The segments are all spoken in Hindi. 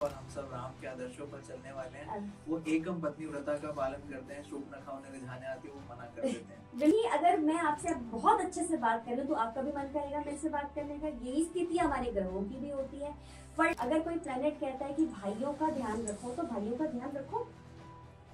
और हम सब राम के आदर्शों पर चलने वाले हैं। वो एकम पत्नी व्रता का पालन करते हैं, शुभ न खाओ न रिझाने आती, वो मना कर देते हैं। नहीं, अगर मैं आपसे बहुत अच्छे से बात कर लूं तो आपका भी मन करेगा मेरे से बात करने का। यही स्थिति हमारे ग्रहों की भी होती है। पर अगर कोई प्लेनेट कहता है कि भाइयों का ध्यान रखो तो भाइयों का ध्यान रखो,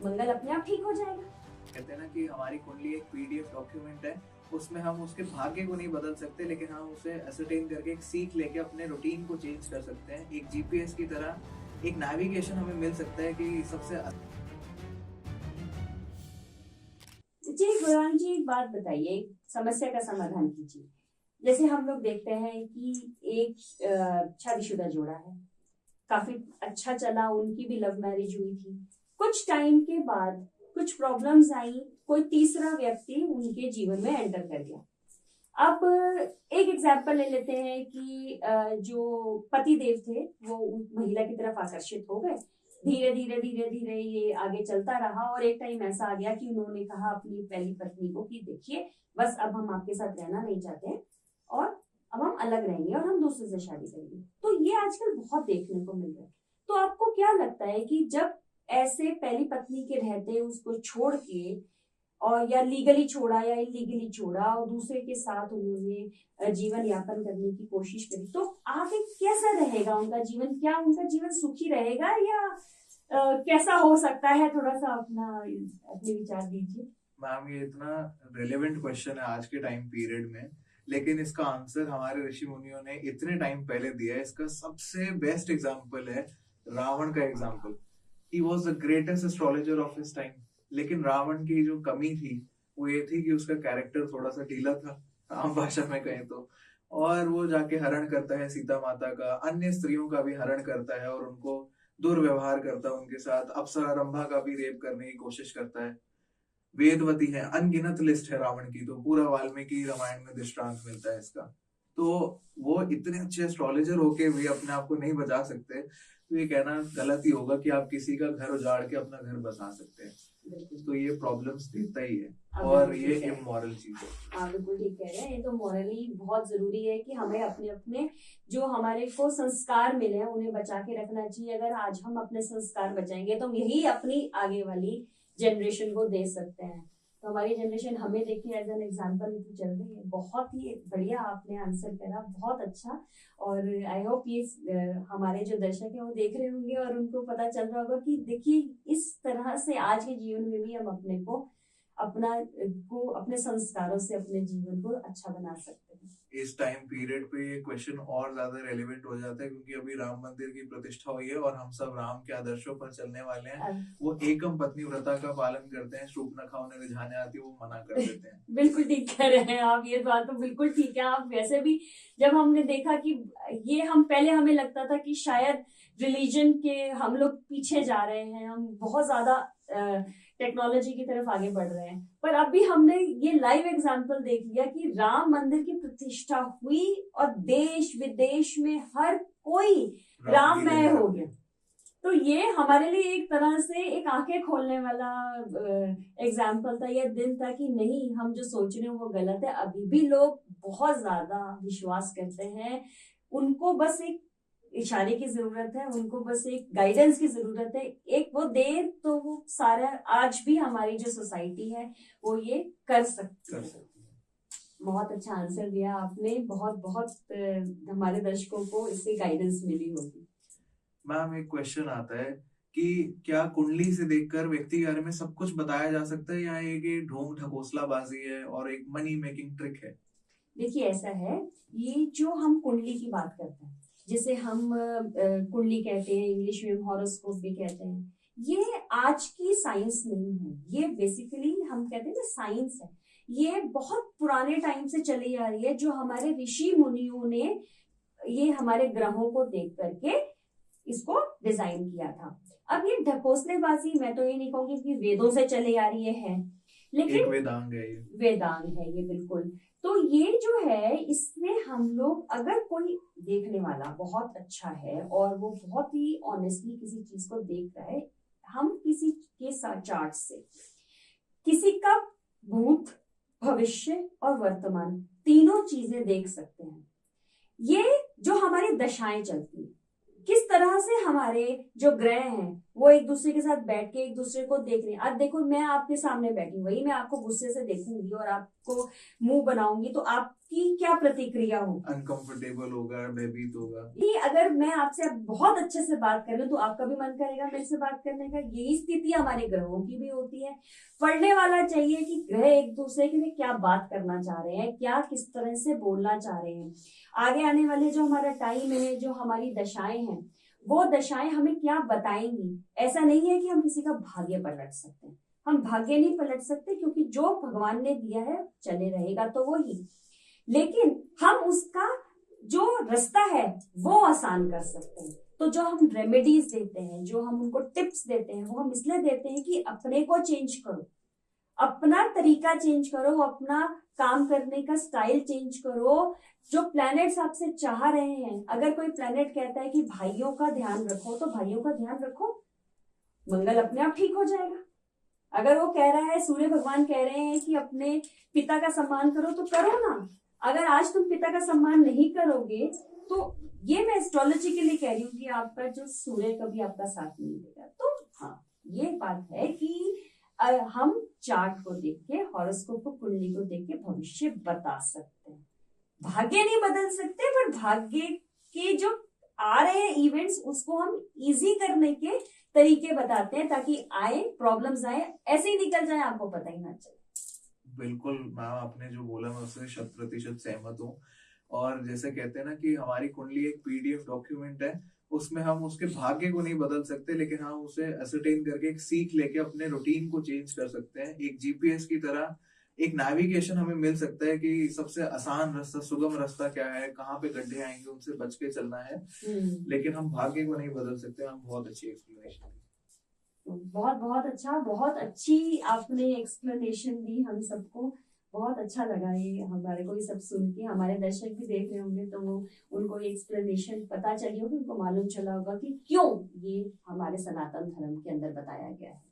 मंगल अपने आप ठीक हो जाएगा। कहते हैं ना कि हमारी कुंडली एक पीडीएफ डॉक्यूमेंट है, उसमें हम उसके भाग्य को नहीं बदल सकते, लेकिन हम उसे एसरटेन करके एक सीख लेके अपने रूटीन को चेंज कर सकते हैं। एक जीपीएस की तरह एक नेविगेशन हमें मिल सकता है कि सबसे जी गुरान जी, एक बात बताइए, समस्या का समाधान कीजिए। जैसे हम लोग देखते हैं कि एक शादीशुदा जोड़ा है, काफी अच्छा चला, उनकी भी लव मैरिज हुई थी। कुछ टाइम के बाद कुछ प्रॉब्लम्स आई, कोई तीसरा व्यक्ति उनके जीवन में एंटर कर गया। अब एक एग्जाम्पल ले लेते हैं कि जो पति देव थे वो महिला की तरफ आकर्षित हो गए। धीरे धीरे धीरे धीरे ये आगे चलता रहा और एक टाइम ऐसा आ गया कि उन्होंने कहा अपनी पहली पत्नी को कि देखिए, बस अब हम आपके साथ रहना नहीं चाहते हैं और अब हम अलग रहेंगे और हम दूसरे से शादी करेंगे। तो ये आजकल बहुत देखने को मिल रहा है। तो आपको क्या लगता है कि जब ऐसे पहली पत्नी के रहते उसको छोड़ के और या लीगली छोड़ा या इलीगली छोड़ा और दूसरे के साथ उन्होंने जीवन यापन करने की कोशिश करी, तो आगे कैसा रहेगा उनका जीवन? क्या उनका जीवन सुखी रहेगा या कैसा हो सकता है? थोड़ा सा अपने विचार दीजिए। मैम, ये इतना रेलेवेंट क्वेश्चन है आज के टाइम पीरियड में, लेकिन इसका आंसर हमारे ऋषि मुनियों ने इतने टाइम पहले दिया है। इसका सबसे बेस्ट एग्जाम्पल है रावण का example. He was the greatest astrologer of his time, लेकिन रावण की जो कमी थी वो ये थी कि उसका कैरेक्टर थोड़ा सा ढीला था, आम भाषा में कहें तो। और वो जाके हरण करता है सीता माता का, अन्य स्त्रियों का भी हरण करता है और उनको दुर्व्यवहार करता है उनके साथ। अप्सरा रंभा का भी रेप करने की कोशिश करता है। वेदवती है, अनगिनत लिस्ट है रावण की, तो पूरा वाल्मीकि रामायण में दृष्टांत मिलता है इसका। तो वो इतने अच्छे एस्ट्रोलॉजर होके भी अपने आप को नहीं बचा सकते, तो ये कहना गलत ही होगा कि आप किसी का घर उजाड़ के अपना घर बसा सकते हैं। तो ये प्रॉब्लम्स देता ही है और ये इमोरल चीज है। आप बिल्कुल ठीक कह रहे हैं। ये तो मॉरली बहुत जरूरी है कि हमें अपने अपने जो हमारे को संस्कार मिले हैं उन्हें बचा के रखना चाहिए। अगर आज हम अपने संस्कार बचाएंगे तो हम यही अपनी आगे वाली जनरेशन को दे सकते हैं। तो हमारी जनरेशन हमें देखिए एज एन एग्जाम्पल तो चल रही है। बहुत ही बढ़िया आपने आंसर करा, बहुत अच्छा। और आई होप ये हमारे जो दर्शक है वो देख रहे होंगे और उनको पता चल रहा होगा कि देखिए इस तरह से आज के जीवन में भी हम अपने को अपने संस्कारों से अपने जीवन को अच्छा बना सकते हैं। इस टाइम पीरियड पे ये क्वेश्चन और ज्यादा रेलेवेंट हो जाता है, क्योंकि अभी राम मंदिर की प्रतिष्ठा हुई है और हम सब राम के आदर्शों पर चलने वाले हैं। वो एकम पत्नी व्रता का पालन करते हैं, शुभ न खाओ न रिझाने आती, वो मना कर देते हैं। बिल्कुल ठीक कह रहे हैं आप, ये बात तो बिल्कुल ठीक है। आप वैसे भी जब हमने देखा कि ये हम पहले हमें लगता था कि शायद रिलीजन के हम लोग पीछे जा रहे हैं, हम बहुत ज्यादा टेक्नोलॉजी की तरफ आगे बढ़ रहे हैं, पर अभी हमने ये लाइव एग्जांपल देख लिया कि राम मंदिर की प्रतिष्ठा हुई और देश विदेश में हर कोई राममय हो गया। तो ये हमारे लिए एक तरह से एक आंखें खोलने वाला एग्जाम्पल था, यह दिन था कि नहीं, हम जो सोच रहे हैं वो गलत है। अभी भी लोग बहुत ज्यादा विश्वास करते हैं, उनको बस एक इशारे की जरूरत है, उनको बस एक गाइडेंस की जरूरत है। एक वो दे तो वो सारा आज भी हमारी जो सोसाइटी है वो ये कर सकती है। बहुत अच्छा आंसर दिया आपने, बहुत बहुत हमारे दर्शकों को इससे गाइडेंस मिली होगी। मैम, एक क्वेश्चन आता है कि क्या कुंडली से देखकर व्यक्ति के बारे में सब कुछ बताया जा सकता है, या ये ढोंग ढकोसला बाजी है और एक मनी मेकिंग ट्रिक है? देखिए ऐसा है, ये जो हम कुंडली की बात करते हैं, जिसे हम कुंडली कहते हैं, इंग्लिश में हॉरोस्कोप भी कहते हैं, ये आज की साइंस नहीं है। ये बेसिकली हम कहते हैं ना साइंस है। ये बहुत पुराने टाइम से चली आ रही है, जो हमारे ऋषि मुनियों ने ये हमारे ग्रहों को देख करके इसको डिजाइन किया था। अब ये ढकोसलेबाजी मैं तो ये नहीं कहूंगी कि वेदों से चली आ रही है, लेकिन एक वेदांग है ये। वेदांग है ये, बिल्कुल। तो ये जो है, इसमें हम लोग, अगर कोई देखने वाला बहुत अच्छा है और वो बहुत ही ऑनेस्टली किसी चीज को देख रहा है, हम किसी के साथ चार्ट से किसी का भूत, भविष्य और वर्तमान तीनों चीजें देख सकते हैं। ये जो हमारी दशाएं चलती हैं, किस तरह से हमारे जो ग्रह हैं वो एक दूसरे के साथ बैठ के एक दूसरे को देख रहे हैं। अब देखो, मैं आपके सामने बैठी हूँ, वही मैं आपको गुस्से से देखूंगी और आपको मुंह बनाऊंगी, तो आपकी क्या प्रतिक्रिया होगी? अनकंफर्टेबल होगा, भयभीत होगा। कि अगर मैं आपसे अब बहुत अच्छे से बात कर रही हूँ तो आपका भी मन करेगा मेरे से बात करने का। यही स्थिति हमारे ग्रहों की भी होती है। पढ़ने वाला चाहिए कि ग्रह एक दूसरे के लिए क्या बात करना चाह रहे हैं, क्या किस तरह से बोलना चाह रहे हैं। आगे आने वाले जो हमारा टाइम है, जो हमारी दशाएं हैं, वो दशाएं हमें क्या बताएंगी। ऐसा नहीं है कि हम किसी का भाग्य पलट सकते हैं, हम भाग्य नहीं पलट सकते, क्योंकि जो भगवान ने दिया है चले रहेगा तो वो ही, लेकिन हम उसका जो रास्ता है वो आसान कर सकते हैं। तो जो हम रेमेडीज देते हैं, जो हम उनको टिप्स देते हैं, वो हम इसलिए देते हैं कि अपने को चेंज करो, अपना तरीका चेंज करो, अपना काम करने का स्टाइल चेंज करो। जो प्लैनेट्स आपसे चाह रहे हैं, अगर कोई प्लैनेट कहता है कि भाइयों का ध्यान रखो, तो भाइयों का ध्यान रखो, मंगल अपने आप ठीक हो जाएगा। अगर वो कह रहा है, सूर्य भगवान कह रहे हैं कि अपने पिता का सम्मान करो, तो करो ना। अगर आज तुम पिता का सम्मान नहीं करोगे, तो ये मैं एस्ट्रोलॉजी के लिए कह रही हूँ कि आपका जो सूर्य कभी आपका साथ नहीं देगा। तो हाँ, ये बात है कि हम चार्ट को देख के, हॉरोस्कोप को, कुंडली को देख के भविष्य बता सकते हैं। भाग्य नहीं बदल सकते, पर भाग्य के जो आ रहे हैं इवेंट्स, उसको हम इजी करने के तरीके बताते हैं, ताकि आए प्रॉब्लम्स आए ऐसे ही निकल जाए, आपको पता ही ना चले। बिल्कुल मैम, आपने जो बोला मैं उससे 100% सहमत हूँ। और जैसे कहते हैं ना कि हमारी कुंडली एक पीडीएफ डॉक्यूमेंट है, उसमें हम उसके भाग्य को नहीं बदल सकते, लेकिन हम उसे असरटेन करके एक सीख लेके अपने रूटीन को चेंज कर सकते हैं। एक जीपीएस की तरह एक नेविगेशन हमें मिल सकता है कि सबसे आसान रास्ता, सुगम रास्ता क्या है, कहाँ पे गड्ढे आएंगे, उनसे बच के चलना है। लेकिन हम भाग्य को नहीं बदल सकते। हम बहुत अच्छी एक्सप्लेनेशन दी। बहुत बहुत अच्छा, बहुत अच्छी आपने एक्सप्लेनेशन दी हम सबको। बहुत अच्छा लगा ये हमारे को ये सब सुन के। हमारे दर्शक भी देख रहे होंगे तो वो उनको ये एक्सप्लेनेशन पता चली होगी, उनको मालूम चला होगा कि क्यों ये हमारे सनातन धर्म के अंदर बताया गया है।